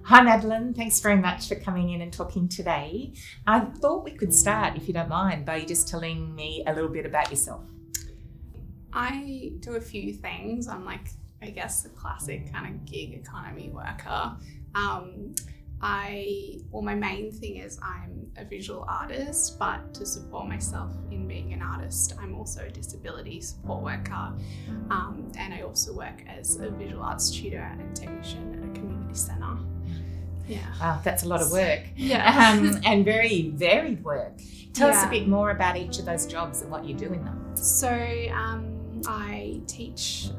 Hi, Madeleine. Thanks very much for coming in and talking today. I thought we could start, if you don't mind, by just telling me a little bit about yourself. I do a few things. I'm like, I guess, the classic kind of gig economy worker. My main thing is I'm a visual artist, but to support myself in being an artist, I'm also a disability support worker. And I also work as a visual arts tutor and technician at a community centre. Yeah. Wow, that's a lot of work. Yeah. And very varied work. Tell us a bit more about each of those jobs and what you do in them. So I teach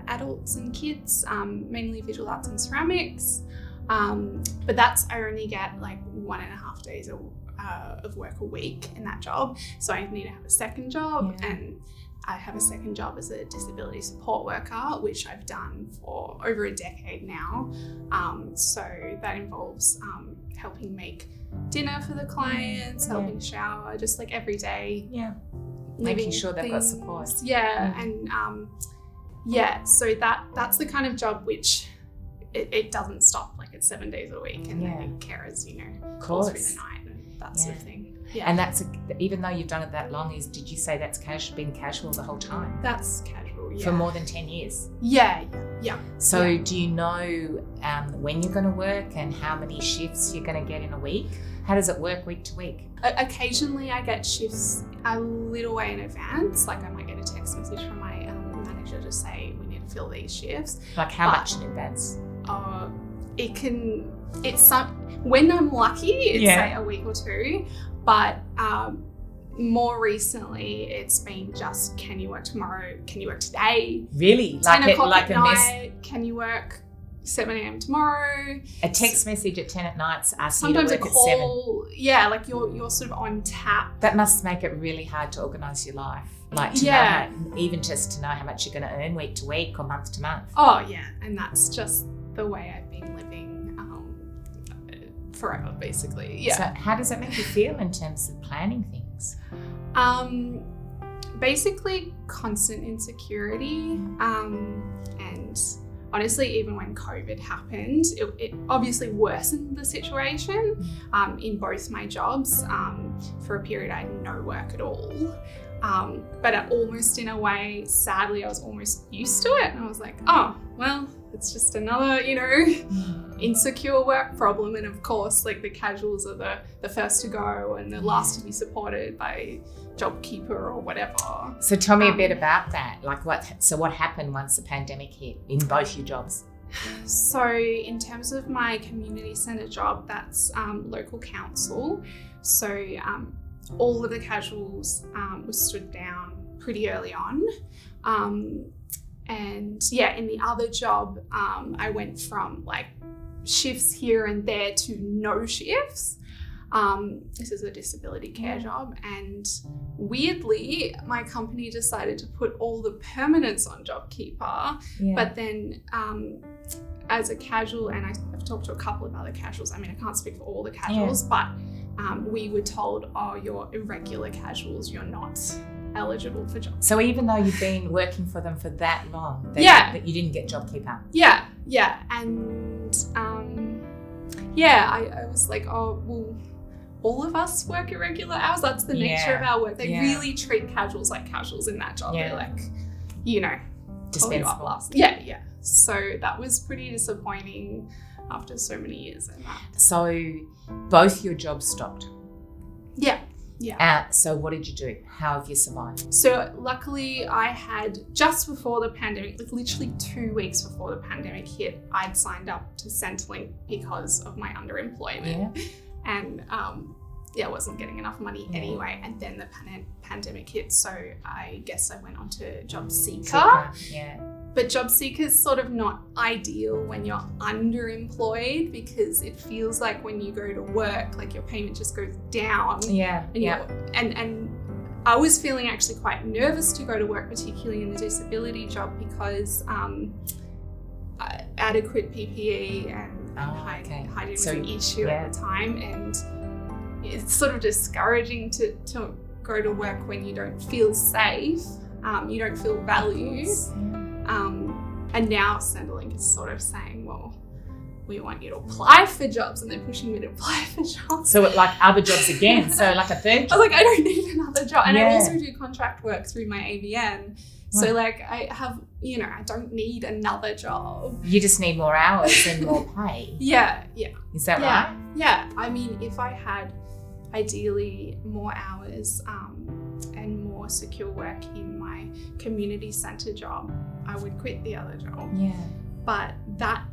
adults and kids, mainly visual arts and ceramics. But I only get like 1.5 days of work a week in that job. So I need to have a second job, and I have a second job as a disability support worker, which I've done for over a decade now. So that involves helping make dinner for the clients, helping shower, just like every day. Yeah. Making sure they've got support. Yeah. And so that's the kind of job which it doesn't stop. Like it's 7 days a week, and then carers, calls through the night and that sort of thing. Yeah. And even though you've done it that long, did you say that's been casual the whole time? That's casual, yeah. For more than 10 years? Yeah. So do you know when you're going to work and how many shifts you're going to get in a week? How does it work week to week? Occasionally I get shifts a little way in advance. Like I might get a text message from my manager to say we need to fill these shifts. Like how much in advance? When I'm lucky, it's say a week or two. But more recently, it's been just, can you work tomorrow? Can you work today? Really? 10 o'clock at night, can you work 7 a.m. tomorrow? A text message at 10 at night asking you to work at 7. Sometimes a call, like you're sort of on tap. That must make it really hard to organise your life. Like to know even just to know how much you're going to earn week to week or month to month. Oh, yeah. And that's just the way I've been living forever, basically. Yeah. So how does that make you feel in terms of planning things? Basically constant insecurity. And honestly, even when COVID happened, it obviously worsened the situation in both my jobs. For a period, I had no work at all. But almost in a way, sadly, I was almost used to it. And I was like, oh, well, it's just another, insecure work problem. And of course, like the casuals are the first to go and the last to be supported by JobKeeper or whatever. So tell me a bit about that. Like what happened once the pandemic hit in both your jobs? So in terms of my community centre job, that's local council. So all of the casuals were stood down pretty early on. And in the other job, I went from like shifts here and there to no shifts. This is a disability care job, and weirdly, my company decided to put all the permanents on JobKeeper. But then as a casual, and I've talked to a couple of other casuals, I can't speak for all the casuals, but we were told, oh, you're irregular casuals, you're not eligible for jobs. So even though you've been working for them for that long, that you didn't get JobKeeper? Yeah. And I was like, oh, well, all of us work irregular hours. That's the nature of our work. They really treat casuals like casuals in that job. They're like, dispensable. Yeah. So that was pretty disappointing after so many years in that. So both your jobs stopped? Yeah. So what did you do? How have you survived? So luckily I had, just before the pandemic, like literally 2 weeks before the pandemic hit, I'd signed up to Centrelink because of my underemployment. And I wasn't getting enough money anyway. And then the pandemic hit, so I guess I went on to JobSeeker. But JobSeeker is sort of not ideal when you're underemployed, because it feels like when you go to work, like your payment just goes down. And I was feeling actually quite nervous to go to work, particularly in the disability job, because adequate PPE and hygiene was an issue at the time, and it's sort of discouraging to go to work when you don't feel safe, you don't feel valued. And now Centrelink is sort of saying, well, we want you to apply for jobs, and they're pushing me to apply for jobs. So like other jobs again, so like a third job. I was like, I don't need another job. And Yeah. I also do contract work through my ABN. So like I have, I don't need another job. You just need more hours and more pay. Yeah. Is that right? Yeah. I mean, if I had ideally more hours and more secure work in my community centre job, I would quit the other job. Yeah. But that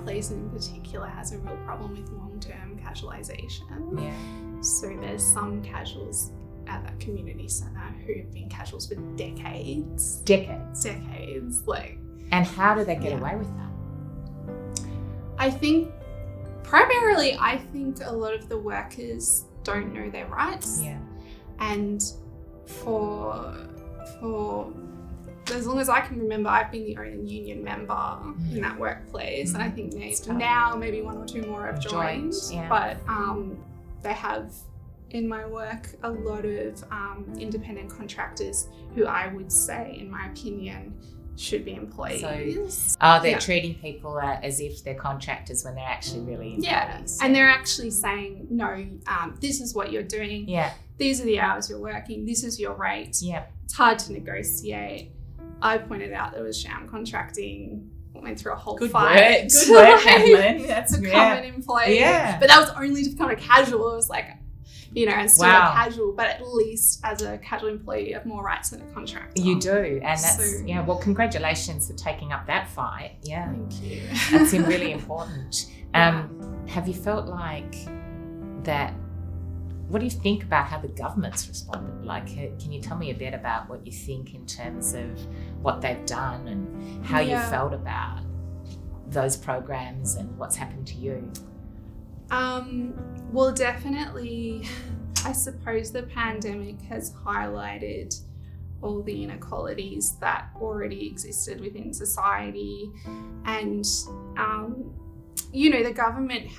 place in particular has a real problem with long-term casualisation. Yeah. So there's some casuals at that community centre who have been casuals for decades. Like. And how do they get away with that? I think primarily, a lot of the workers don't know their rights. Yeah. And for as long as I can remember, I've been the only union member in that workplace. And I think now maybe one or two more have joined. Yeah. But they have, in my work, a lot of independent contractors who I would say, in my opinion, should be employees. So they're treating people as if they're contractors when they're actually really employees. Yeah. And they're actually saying, no, this is what you're doing. Yeah. These are the hours you're working. This is your rate. Yeah. It's hard to negotiate. I pointed out there was sham contracting. Went through a whole fight. Good work, Madeleine. That's to become an employee. Yeah. But that was only to become a casual. It was like, and still a casual, but at least as a casual employee, you have more rights than a contractor. You do. And that's, well, congratulations for taking up that fight. Yeah. Thank you. That's really important. Have you felt like that? What do you think about how the government's responded? Like, can you tell me a bit about what you think in terms of what they've done and how you felt about those programs and what's happened to you? Well, definitely, I suppose the pandemic has highlighted all the inequalities that already existed within society. And, the government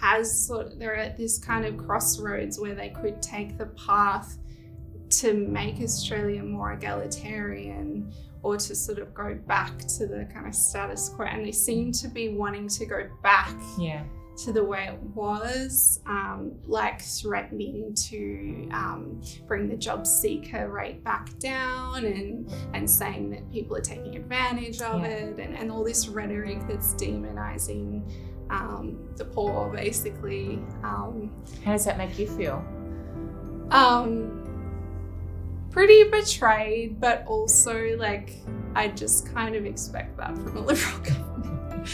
they're at this kind of crossroads where they could take the path to make Australia more egalitarian or to sort of go back to the kind of status quo. And they seem to be wanting to go back to the way it was, like threatening to bring the job seeker rate back down and saying that people are taking advantage of it and all this rhetoric that's demonising the poor, basically. How does that make you feel? Pretty betrayed, but also like I just kind of expect that from a Liberal government.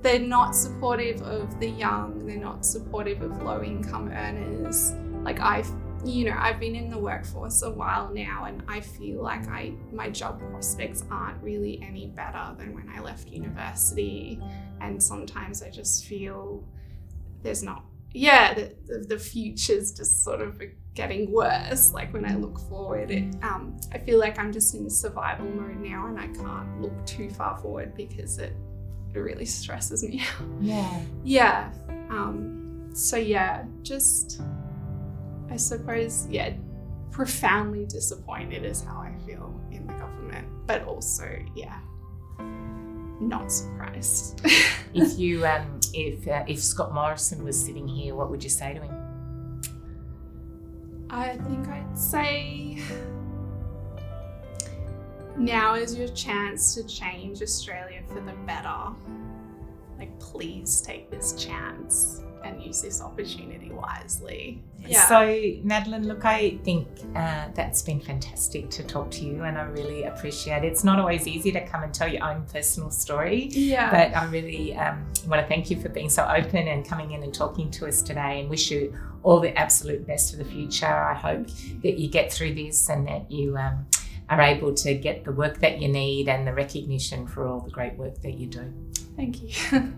They're not supportive of the young, they're not supportive of low income earners. Like I've been in the workforce a while now, and I feel like my job prospects aren't really any better than when I left university. And sometimes I just feel there's not, the future's just sort of getting worse. Like when I look forward, I feel like I'm just in survival mode now, and I can't look too far forward because it really stresses me out. Yeah. I suppose, profoundly disappointed is how I feel in the government, but also, not surprised. If Scott Morrison was sitting here, what would you say to him? I think I'd say, now is your chance to change Australia for the better. Like, please take this chance and use this opportunity wisely. So, Madeleine, look, I think that's been fantastic to talk to you, and I really appreciate it. It's not always easy to come and tell your own personal story, but I really want to thank you for being so open and coming in and talking to us today, and wish you all the absolute best for the future. I hope that you get through this and that you are able to get the work that you need and the recognition for all the great work that you do. Thank you.